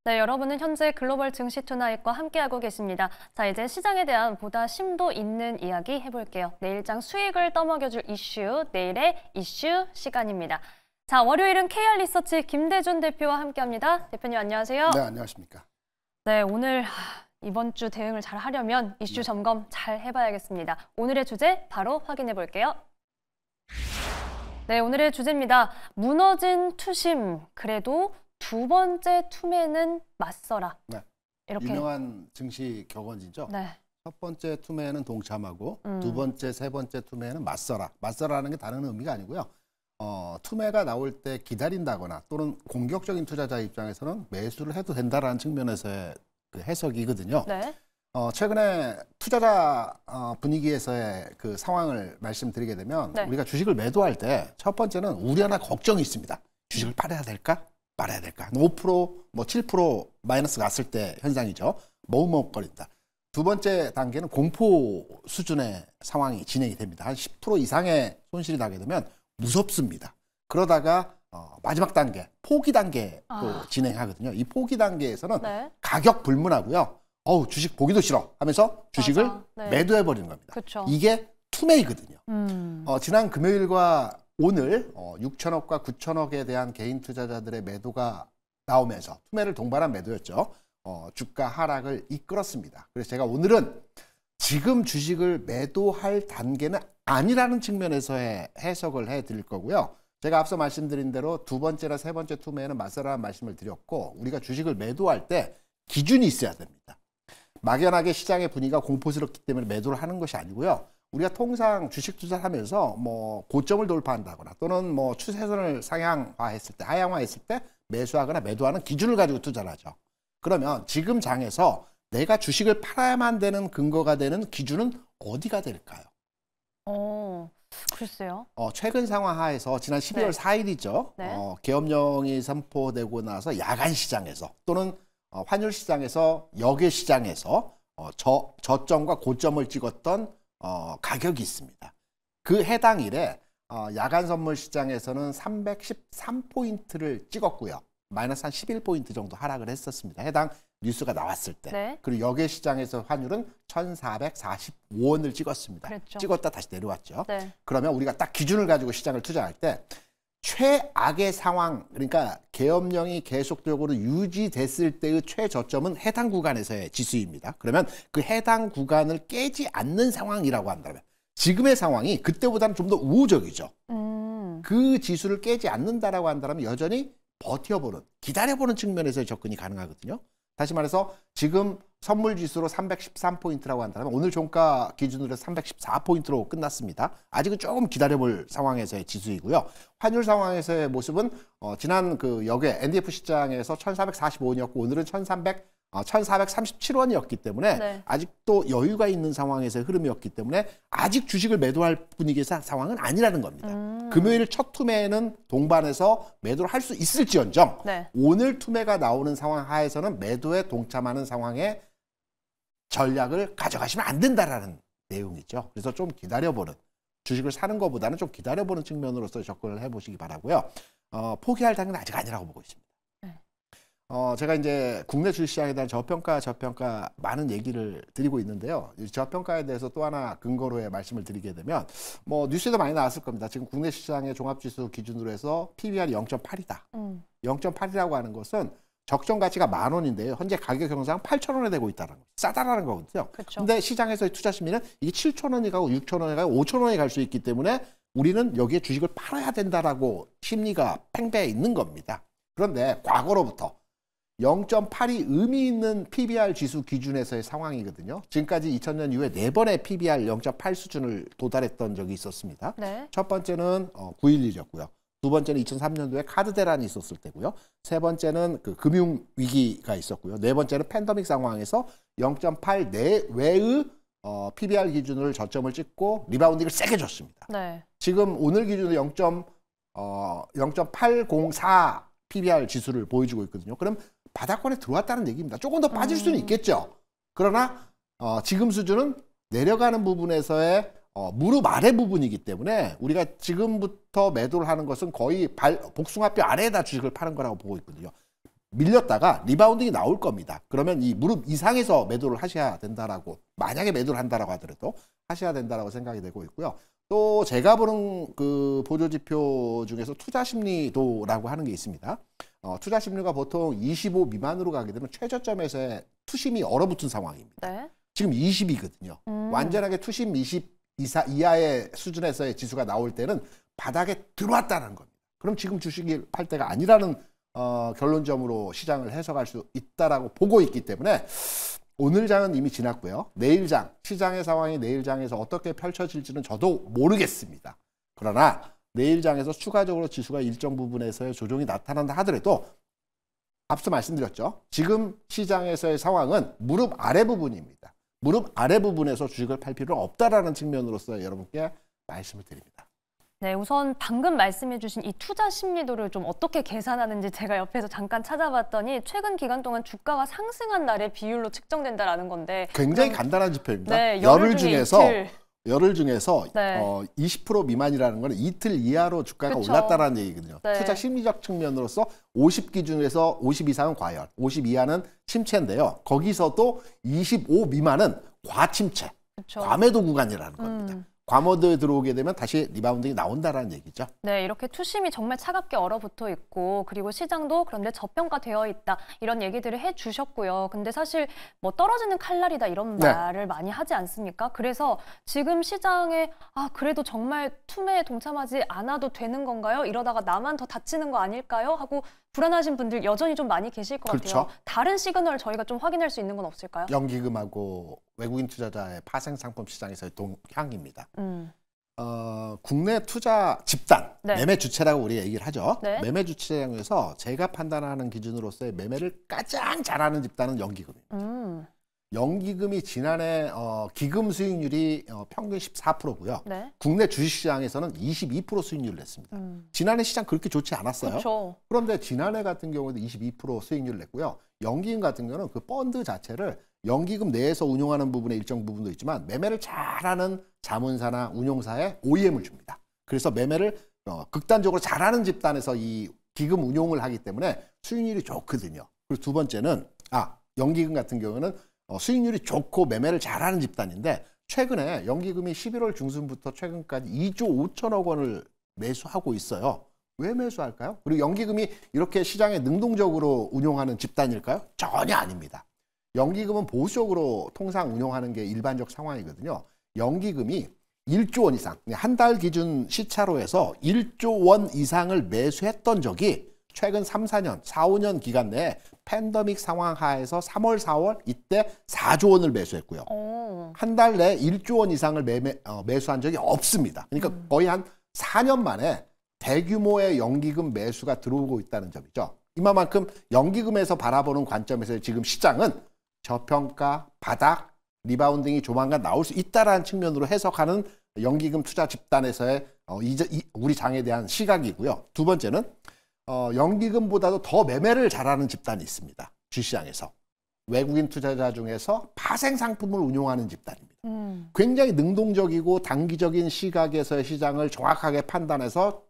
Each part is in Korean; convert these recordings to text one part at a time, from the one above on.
네, 여러분은 현재 글로벌 증시 투나잇과 함께하고 계십니다. 자, 이제 시장에 대한 보다 심도 있는 이야기 해볼게요. 내일장 수익을 떠먹여줄 이슈, 내일의 이슈 시간입니다. 자, 월요일은 KR리서치 김대준 대표와 함께합니다. 대표님 안녕하세요. 네, 안녕하십니까. 네, 오늘 이번 주 대응을 잘 하려면 이슈 점검 잘 해봐야겠습니다. 오늘의 주제 바로 확인해 볼게요. 네, 오늘의 주제입니다. 무너진 투심, 그래도 두 번째 투매는 맞서라. 네. 이렇게 유명한 증시 격언이죠. 네. 첫 번째 투매는 동참하고 두 번째, 세 번째 투매는 맞서라. 맞서라는 게 다른 의미가 아니고요. 투매가 나올 때 기다린다거나 또는 공격적인 투자자 입장에서는 매수를 해도 된다라는 측면에서의 그 해석이거든요. 네. 최근에 투자자 분위기에서의 그 상황을 말씀드리게 되면 네. 우리가 주식을 매도할 때 첫 번째는 우려나 걱정이 있습니다. 주식을 팔아야 될까? 말아야 될까? 5%, 뭐 7% 마이너스 갔을 때 현상이죠. 머뭇머뭇거린다. 두 번째 단계는 공포 수준의 상황이 진행이 됩니다. 한 10% 이상의 손실이 나게 되면 무섭습니다. 그러다가 마지막 단계, 포기 단계도 진행하거든요. 이 포기 단계에서는 네. 가격 불문하고요. 주식 보기도 싫어 하면서 주식을 네. 매도해버리는 겁니다. 그쵸. 이게 투매이거든요. 지난 금요일과 오늘 6천억과 9천억에 대한 개인 투자자들의 매도가 나오면서 투매를 동반한 매도였죠. 주가 하락을 이끌었습니다. 그래서 제가 오늘은 지금 주식을 매도할 단계는 아니라는 측면에서의 해석을 해드릴 거고요. 제가 앞서 말씀드린 대로 두 번째나 세 번째 투매는 맞서라는 말씀을 드렸고 우리가 주식을 매도할 때 기준이 있어야 됩니다. 막연하게 시장의 분위기가 공포스럽기 때문에 매도를 하는 것이 아니고요. 우리가 통상 주식 투자를 하면서 뭐 고점을 돌파한다거나 또는 뭐 추세선을 상향화했을 때, 하향화했을 때 매수하거나 매도하는 기준을 가지고 투자를 하죠. 그러면 지금 장에서 내가 주식을 팔아야만 되는 근거가 되는 기준은 어디가 될까요? 글쎄요. 최근 상황 하에서 지난 12월 4일이죠. 네. 계엄령이 선포되고 나서 야간 시장에서 또는 환율 시장에서 역외 시장에서 저점과 고점을 찍었던 가격이 있습니다. 그 해당 일에 야간 선물 시장에서는 313포인트를 찍었고요. 마이너스 한 11포인트 정도 하락을 했었습니다. 해당 뉴스가 나왔을 때. 네. 그리고 역외 시장에서 환율은 1,445원을 찍었습니다. 그랬죠. 찍었다 다시 내려왔죠. 네. 그러면 우리가 딱 기준을 가지고 시장을 투자할 때 최악의 상황, 그러니까 계엄령이 계속적으로 유지됐을 때의 최저점은 해당 구간에서의 지수입니다. 그러면 그 해당 구간을 깨지 않는 상황이라고 한다면 지금의 상황이 그때보다는 좀 더 우호적이죠. 그 지수를 깨지 않는다라고 한다면 여전히 버텨보는, 기다려보는 측면에서의 접근이 가능하거든요. 다시 말해서 지금 선물 지수로 313포인트라고 한다면 오늘 종가 기준으로 314포인트로 끝났습니다. 아직은 조금 기다려볼 상황에서의 지수이고요. 환율 상황에서의 모습은 지난 그 역외 NDF 시장에서 1,445원이었고 오늘은 1,437원이었기 때문에 네. 아직도 여유가 있는 상황에서의 흐름이었기 때문에 아직 주식을 매도할 분위기의 상황은 아니라는 겁니다. 금요일 첫 투매는 동반해서 매도를 할 수 있을지언정 네. 오늘 투매가 나오는 상황 하에서는 매도에 동참하는 상황에 전략을 가져가시면 안 된다라는 내용이죠. 그래서 좀 기다려보는, 주식을 사는 것보다는 좀 기다려보는 측면으로서 접근을 해보시기 바라고요. 포기할 단계는 아직 아니라고 보고 있습니다. 네. 제가 이제 국내 주식시장에 대한 저평가 많은 얘기를 드리고 있는데요. 이 저평가에 대해서 또 하나 근거로의 말씀을 드리게 되면 뭐 뉴스에도 많이 나왔을 겁니다. 지금 국내 시장의 종합지수 기준으로 해서 PBR이 0.8이다. 0.8이라고 하는 것은 적정 가치가 10,000원인데요. 현재 가격 형상 8,000원에 되고 있다는 거. 싸다라는 거거든요. 근데 시장에서의 투자 심리는 이게 7,000원이 가고 6,000원이 가고 5,000원이 갈 수 있기 때문에 우리는 여기에 주식을 팔아야 된다라고 심리가 팽배해 있는 겁니다. 그런데 과거로부터 0.8이 의미 있는 PBR 지수 기준에서의 상황이거든요. 지금까지 2000년 이후에 4번의 PBR 0.8 수준을 도달했던 적이 있었습니다. 네. 첫 번째는 9.11이었고요. 두 번째는 2003년도에 카드 대란이 있었을 때고요. 세 번째는 그 금융 위기가 있었고요. 네 번째는 팬데믹 상황에서 0.8 내외의 PBR 기준을 저점을 찍고 리바운딩을 세게 줬습니다. 네. 지금 오늘 기준으로 0.804 PBR 지수를 보여주고 있거든요. 그럼 바닥권에 들어왔다는 얘기입니다. 조금 더 빠질 수는 있겠죠. 그러나 지금 수준은 내려가는 부분에서의 무릎 아래 부분이기 때문에 우리가 지금부터 매도를 하는 것은 거의 복숭아뼈 아래에다 주식을 파는 거라고 보고 있거든요. 밀렸다가 리바운딩이 나올 겁니다. 그러면 이 무릎 이상에서 매도를 하셔야 된다라고, 만약에 매도를 한다라고 하더라도 하셔야 된다라고 생각이 되고 있고요. 또 제가 보는 그 보조 지표 중에서 투자 심리도라고 하는 게 있습니다. 투자 심리가 보통 25 미만으로 가게 되면 최저점에서의 투심이 얼어붙은 상황입니다. 네. 지금 20이거든요. 완전하게 투심 20 이하의 수준에서의 지수가 나올 때는 바닥에 들어왔다는 겁니다. 그럼 지금 주식을 팔 때가 아니라는 결론점으로 시장을 해석할 수 있다라고 보고 있기 때문에 오늘 장은 이미 지났고요. 내일 장, 시장의 상황이 내일 장에서 어떻게 펼쳐질지는 저도 모르겠습니다. 그러나 내일 장에서 추가적으로 지수가 일정 부분에서의 조정이 나타난다 하더라도 앞서 말씀드렸죠. 지금 시장에서의 상황은 무릎 아래 부분입니다. 무릎 아래 부분에서 주식을 팔 필요는 없다라는 측면으로서 여러분께 말씀을 드립니다. 네, 우선 방금 말씀해 주신 이 투자 심리도를 좀 어떻게 계산하는지 제가 옆에서 잠깐 찾아봤더니 최근 기간 동안 주가가 상승한 날의 비율로 측정된다라는 건데 굉장히 간단한 지표입니다. 네, 열흘 중에서 네. 20% 미만이라는 건 이틀 이하로 주가가 그쵸. 올랐다는 얘기거든요. 네. 투자 심리적 측면으로서 50 기준에서 50 이상은 과열, 50 이하는 침체인데요. 거기서도 25 미만은 과침체, 그쵸. 과매도 구간이라는 겁니다. 과매도에 들어오게 되면 다시 리바운딩이 나온다라는 얘기죠. 네, 이렇게 투심이 정말 차갑게 얼어붙어 있고 그리고 시장도 그런데 저평가되어 있다 이런 얘기들을 해주셨고요. 근데 사실 뭐 떨어지는 칼날이다 이런 네. 말을 많이 하지 않습니까? 그래서 지금 시장에 그래도 정말 투매에 동참하지 않아도 되는 건가요? 이러다가 나만 더 다치는 거 아닐까요? 하고 불안하신 분들 여전히 좀 많이 계실 것 그렇죠. 같아요. 다른 시그널 저희가 좀 확인할 수 있는 건 없을까요? 연기금하고 외국인 투자자의 파생 상품 시장에서의 동향입니다. 국내 투자 집단, 네. 매매 주체라고 우리가 얘기를 하죠. 네. 매매 주체장에서 제가 판단하는 기준으로서의 매매를 가장 잘하는 집단은 연기금입니다. 연기금이 지난해 기금 수익률이 평균 14%고요. 네. 국내 주식시장에서는 22% 수익률을 냈습니다. 지난해 시장 그렇게 좋지 않았어요. 그렇죠. 그런데 지난해 같은 경우에도 22% 수익률을 냈고요. 연기금 같은 경우는 그 펀드 자체를 연기금 내에서 운용하는 부분에 일정 부분도 있지만 매매를 잘하는 자문사나 운용사에 OEM을 줍니다. 그래서 매매를 극단적으로 잘하는 집단에서 이 기금 운용을 하기 때문에 수익률이 좋거든요. 그리고 두 번째는 연기금 같은 경우는 수익률이 좋고 매매를 잘하는 집단인데 최근에 연기금이 11월 중순부터 최근까지 2조 5천억 원을 매수하고 있어요. 왜 매수할까요? 그리고 연기금이 이렇게 시장에 능동적으로 운용하는 집단일까요? 전혀 아닙니다. 연기금은 보수적으로 통상 운용하는 게 일반적 상황이거든요. 연기금이 1조 원 이상, 한 달 기준 시차로 해서 1조 원 이상을 매수했던 적이 최근 3, 4년, 4, 5년 기간 내에 팬데믹 상황 하에서 3월, 4월 이때 4조 원을 매수했고요. 한 달 내에 1조 원 이상을 매수한 적이 없습니다. 그러니까 거의 한 4년 만에 대규모의 연기금 매수가 들어오고 있다는 점이죠. 이만큼 연기금에서 바라보는 관점에서 지금 시장은 저평가, 바닥, 리바운딩이 조만간 나올 수 있다라는 측면으로 해석하는 연기금 투자 집단에서의 우리 장에 대한 시각이고요. 두 번째는 연기금보다도 더 매매를 잘하는 집단이 있습니다. 주시장에서. 외국인 투자자 중에서 파생 상품을 운용하는 집단입니다. 굉장히 능동적이고 단기적인 시각에서의 시장을 정확하게 판단해서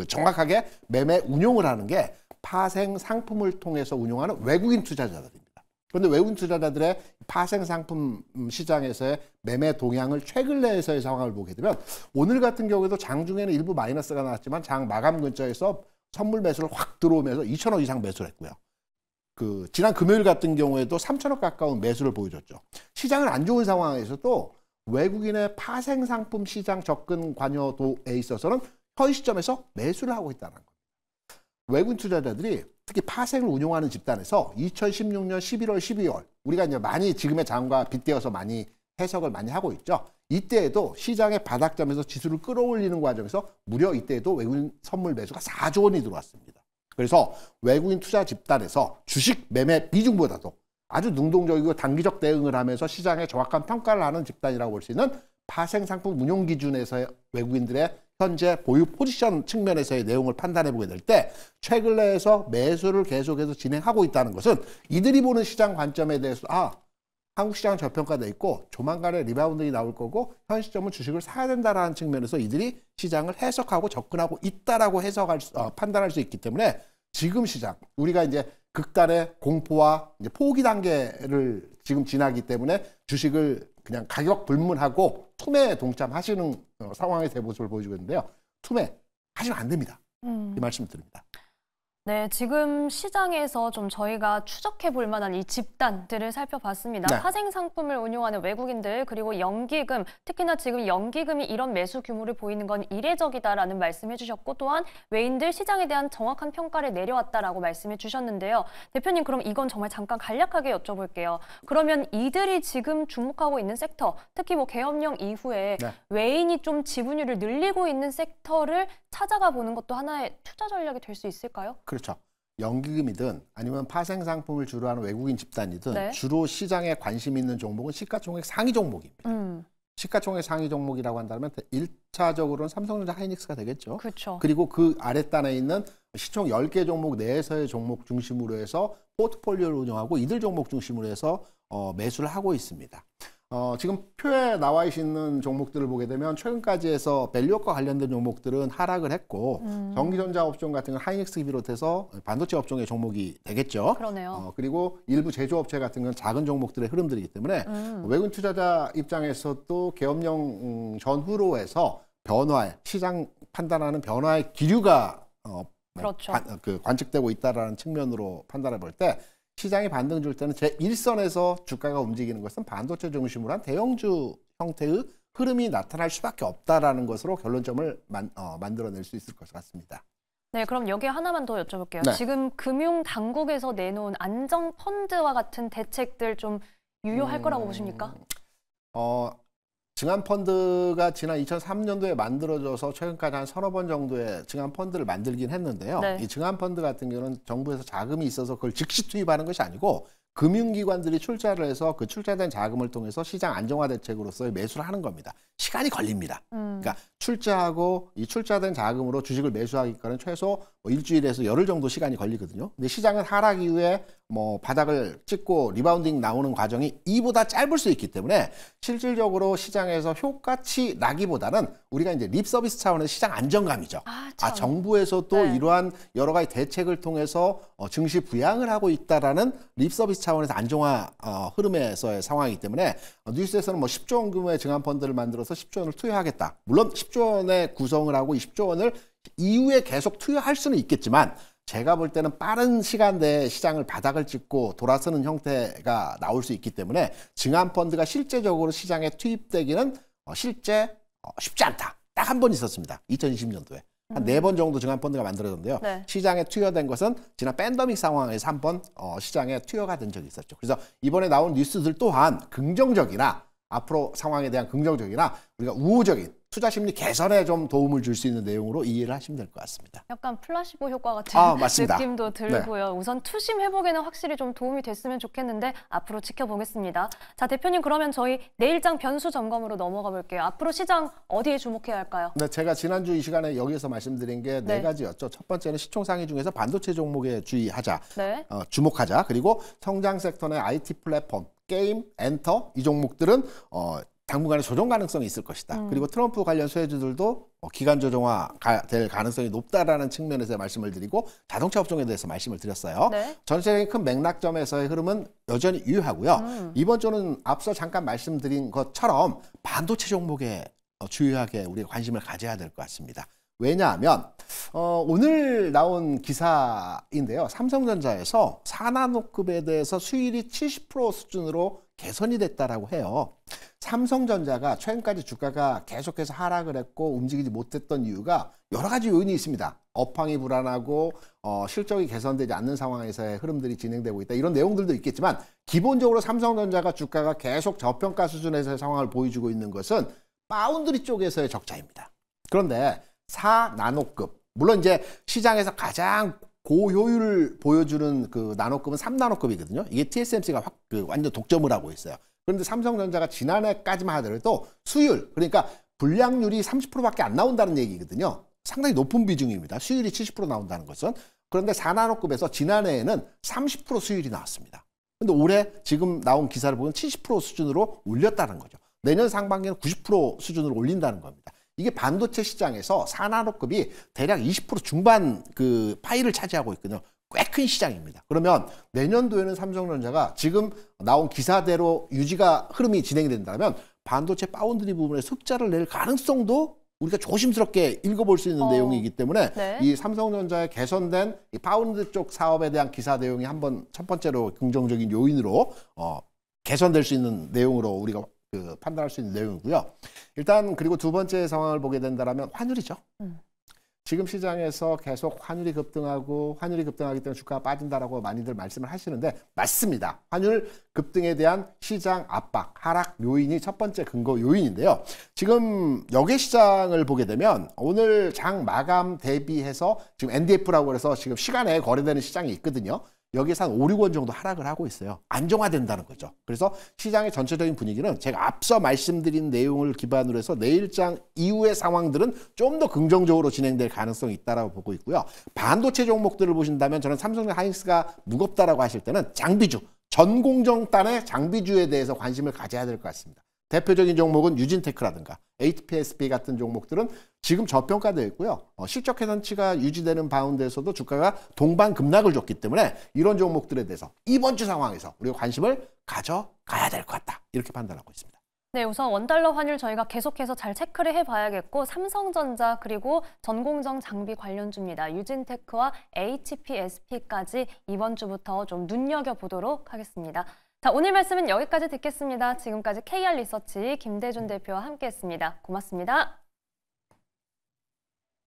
정확하게 매매 운용을 하는 게 파생 상품을 통해서 운용하는 외국인 투자자들입니다. 그런데 외국인 투자자들의 파생 상품 시장에서의 매매 동향을 최근 내에서의 상황을 보게 되면 오늘 같은 경우에도 장중에는 일부 마이너스가 나왔지만 장 마감 근처에서 선물 매수를 확 들어오면서 2천억 이상 매수를 했고요. 지난 금요일 같은 경우에도 3천억 가까운 매수를 보여줬죠. 시장은 안 좋은 상황에서도 외국인의 파생 상품 시장 접근 관여도에 있어서는 현 시점에서 매수를 하고 있다는 겁니다. 외국인 투자자들이 특히 파생을 운용하는 집단에서 2016년 11월, 12월 우리가 이제 많이 지금의 장과 빗대어서 많이 해석을 많이 하고 있죠. 이때에도 시장의 바닥점에서 지수를 끌어올리는 과정에서 무려 이때에도 외국인 선물 매수가 4조 원이 들어왔습니다. 그래서 외국인 투자 집단에서 주식 매매 비중보다도 아주 능동적이고 단기적 대응을 하면서 시장에 정확한 평가를 하는 집단이라고 볼 수 있는 파생 상품 운용 기준에서의 외국인들의 현재 보유 포지션 측면에서의 내용을 판단해 보게 될 때 최근 내에서 매수를 계속해서 진행하고 있다는 것은 이들이 보는 시장 관점에 대해서 한국 시장은 저평가돼 있고 조만간에 리바운딩이 나올 거고 현 시점은 주식을 사야 된다라는 측면에서 이들이 시장을 해석하고 접근하고 있다라고 판단할 수 있기 때문에 지금 시장 우리가 이제 극단의 공포와 이제 포기 단계를 지금 지나기 때문에 주식을 그냥 가격 불문하고 투매에 동참하시는 상황의 모습을 보여주고 있는데요. 투매 하시면 안 됩니다. 이 말씀 드립니다. 네, 지금 시장에서 좀 저희가 추적해 볼 만한 이 집단들을 살펴봤습니다. 네. 파생 상품을 운용하는 외국인들, 그리고 연기금, 특히나 지금 연기금이 이런 매수 규모를 보이는 건 이례적이다라는 말씀해 주셨고, 또한 외인들 시장에 대한 정확한 평가를 내려왔다라고 말씀해 주셨는데요. 대표님, 그럼 이건 정말 잠깐 간략하게 여쭤볼게요. 그러면 이들이 지금 주목하고 있는 섹터, 특히 뭐 계엄령 이후에 네. 외인이 좀 지분율을 늘리고 있는 섹터를 찾아가 보는 것도 하나의 투자 전략이 될 수 있을까요? 그렇죠. 연기금이든 아니면 파생 상품을 주로 하는 외국인 집단이든 네. 주로 시장에 관심 있는 종목은 시가총액 상위 종목입니다. 시가총액 상위 종목이라고 한다면 1차적으로는 삼성전자 하이닉스가 되겠죠. 그렇죠. 그리고 그 아랫단에 있는 시총 10개 종목 내에서의 종목 중심으로 해서 포트폴리오를 운영하고 이들 종목 중심으로 해서 매수를 하고 있습니다. 지금 표에 나와 있는 종목들을 보게 되면 최근까지 해서 밸류업과 관련된 종목들은 하락을 했고 전기전자 업종 같은 건 하이닉스 비롯해서 반도체 업종의 종목이 되겠죠. 그러네요. 그리고 일부 제조업체 같은 건 작은 종목들의 흐름들이기 때문에 외국인 투자자 입장에서도 계엄령 전후로 해서 변화에 시장 판단하는 변화의 기류가 그렇죠. 관측되고 있다라는 측면으로 판단해 볼 때 시장이 반등 줄 때는 제1선에서 주가가 움직이는 것은 반도체 중심으로 한 대형주 형태의 흐름이 나타날 수밖에 없다라는 것으로 결론점을 만들어낼 수 있을 것 같습니다. 네, 그럼 여기에 하나만 더 여쭤볼게요. 네. 지금 금융당국에서 내놓은 안정펀드와 같은 대책들 좀 유효할 거라고 보십니까? 증안펀드가 지난 2003년도에 만들어져서 최근까지 한 서너 번 정도의 증안펀드를 만들긴 했는데요. 네. 이 증안펀드 같은 경우는 정부에서 자금이 있어서 그걸 즉시 투입하는 것이 아니고 금융기관들이 출자를 해서 그 출자된 자금을 통해서 시장 안정화 대책으로서의 매수를 하는 겁니다. 시간이 걸립니다. 그러니까 출자하고 이 출자된 자금으로 주식을 매수하기까지는 최소 일주일에서 열흘 정도 시간이 걸리거든요. 근데 시장은 하락 이후에 바닥을 찍고 리바운딩 나오는 과정이 이보다 짧을 수 있기 때문에 실질적으로 시장에서 효과치 나기보다는 우리가 이제 립 서비스 차원의 시장 안정감이죠. 정부에서도 네. 이러한 여러 가지 대책을 통해서 증시 부양을 하고 있다라는 립 서비스 차원에서 안정화 흐름에서의 상황이기 때문에 뉴스에서는 10조 원 규모의 증안펀드를 만들어서 10조 원을 투여하겠다. 물론 10조 원의 구성을 하고 이 10조 원을 이후에 계속 투여할 수는 있겠지만 제가 볼 때는 빠른 시간 내에 시장을 바닥을 찍고 돌아서는 형태가 나올 수 있기 때문에 증안펀드가 실제적으로 시장에 투입되기는 실제 쉽지 않다. 딱 한 번 있었습니다. 2020년도에. 한 4번 정도 증안펀드가 만들어졌는데요. 네. 시장에 투여된 것은 지난 팬데믹 상황에서 한 번 시장에 투여가 된 적이 있었죠. 그래서 이번에 나온 뉴스들 또한 긍정적이나 앞으로 상황에 대한 긍정적이나 우리가 우호적인 투자 심리 개선에 좀 도움을 줄 수 있는 내용으로 이해를 하시면 될 것 같습니다. 약간 플라시보 효과 같은 맞습니다. 느낌도 들고요. 네. 우선 투심 회복에는 확실히 좀 도움이 됐으면 좋겠는데 앞으로 지켜보겠습니다. 자, 대표님 그러면 저희 내일장 변수 점검으로 넘어가 볼게요. 앞으로 시장 어디에 주목해야 할까요? 네, 제가 지난주 이 시간에 여기서 말씀드린 게 네 가지였죠. 첫 번째는 시총 상위 중에서 반도체 종목에 주의하자, 네. 주목하자. 그리고 성장 섹터 내 IT 플랫폼, 게임, 엔터 이 종목들은 당분간의 조정 가능성이 있을 것이다. 그리고 트럼프 관련 소외주들도 기간 조정화 될 가능성이 높다라는 측면에서 말씀을 드리고 자동차 업종에 대해서 말씀을 드렸어요. 네. 전체적인 큰 맥락점에서의 흐름은 여전히 유효하고요. 이번 주는 앞서 잠깐 말씀드린 것처럼 반도체 종목에 주요하게 우리가 관심을 가져야 될 것 같습니다. 왜냐하면 오늘 나온 기사인데요. 삼성전자에서 4나노급에 대해서 수율이 70% 수준으로 개선이 됐다라고 해요. 삼성전자가 최근까지 주가가 계속해서 하락을 했고 움직이지 못했던 이유가 여러 가지 요인이 있습니다. 업황이 불안하고 실적이 개선되지 않는 상황에서의 흐름들이 진행되고 있다. 이런 내용들도 있겠지만 기본적으로 삼성전자가 주가가 계속 저평가 수준에서의 상황을 보여주고 있는 것은 파운드리 쪽에서의 적자입니다. 그런데 4나노급, 물론 이제 시장에서 가장 고효율을 보여주는 그 나노급은 3나노급이거든요. 이게 TSMC가 완전 독점을 하고 있어요. 그런데 삼성전자가 지난해까지만 하더라도 수율, 그러니까 불량률이 30%밖에 안 나온다는 얘기거든요. 상당히 높은 비중입니다. 수율이 70% 나온다는 것은. 그런데 4나노급에서 지난해에는 30% 수율이 나왔습니다. 근데 올해 지금 나온 기사를 보면 70% 수준으로 올렸다는 거죠. 내년 상반기에는 90% 수준으로 올린다는 겁니다. 이게 반도체 시장에서 4나노급이 대략 20% 중반 그 파이를 차지하고 있거든요. 꽤 큰 시장입니다. 그러면 내년도에는 삼성전자가 지금 나온 기사대로 유지가 흐름이 진행된다면 반도체 파운드리 부분에서 흑자를 낼 가능성도 우리가 조심스럽게 읽어볼 수 있는 내용이기 때문에 네. 이 삼성전자의 개선된 이 파운드 쪽 사업에 대한 기사 내용이 한번 첫 번째로 긍정적인 요인으로 개선될 수 있는 내용으로 우리가 판단할 수 있는 내용이고요. 일단 그리고 두 번째 상황을 보게 된다면 환율이죠. 지금 시장에서 계속 환율이 급등하기 때문에 주가가 빠진다라고 많이들 말씀을 하시는데 맞습니다. 환율 급등에 대한 시장 압박, 하락 요인이 첫 번째 근거 요인인데요. 지금 역외 시장을 보게 되면 오늘 장 마감 대비해서 지금 NDF라고 해서 지금 시간에 거래되는 시장이 있거든요. 여기서 한 5, 6원 정도 하락을 하고 있어요. 안정화된다는 거죠. 그래서 시장의 전체적인 분위기는 제가 앞서 말씀드린 내용을 기반으로 해서 내일장 이후의 상황들은 좀 더 긍정적으로 진행될 가능성이 있다고 보고 있고요. 반도체 종목들을 보신다면 저는 삼성전 하이닉스가 무겁다라고 하실 때는 장비주, 전공정단의 장비주에 대해서 관심을 가져야 될 것 같습니다. 대표적인 종목은 유진테크라든가 HPSP 같은 종목들은 지금 저평가되어 있고요. 실적 개선치가 유지되는 바운드에서도 주가가 동반 급락을 줬기 때문에 이런 종목들에 대해서 이번 주 상황에서 우리가 관심을 가져가야 될 것 같다. 이렇게 판단하고 있습니다. 네, 우선 원달러 환율 저희가 계속해서 잘 체크를 해봐야겠고 삼성전자 그리고 전공정 장비 관련주입니다. 유진테크와 HPSP까지 이번 주부터 좀 눈여겨보도록 하겠습니다. 자, 오늘 말씀은 여기까지 듣겠습니다. 지금까지 KR 리서치 김대준 대표와 함께했습니다. 고맙습니다.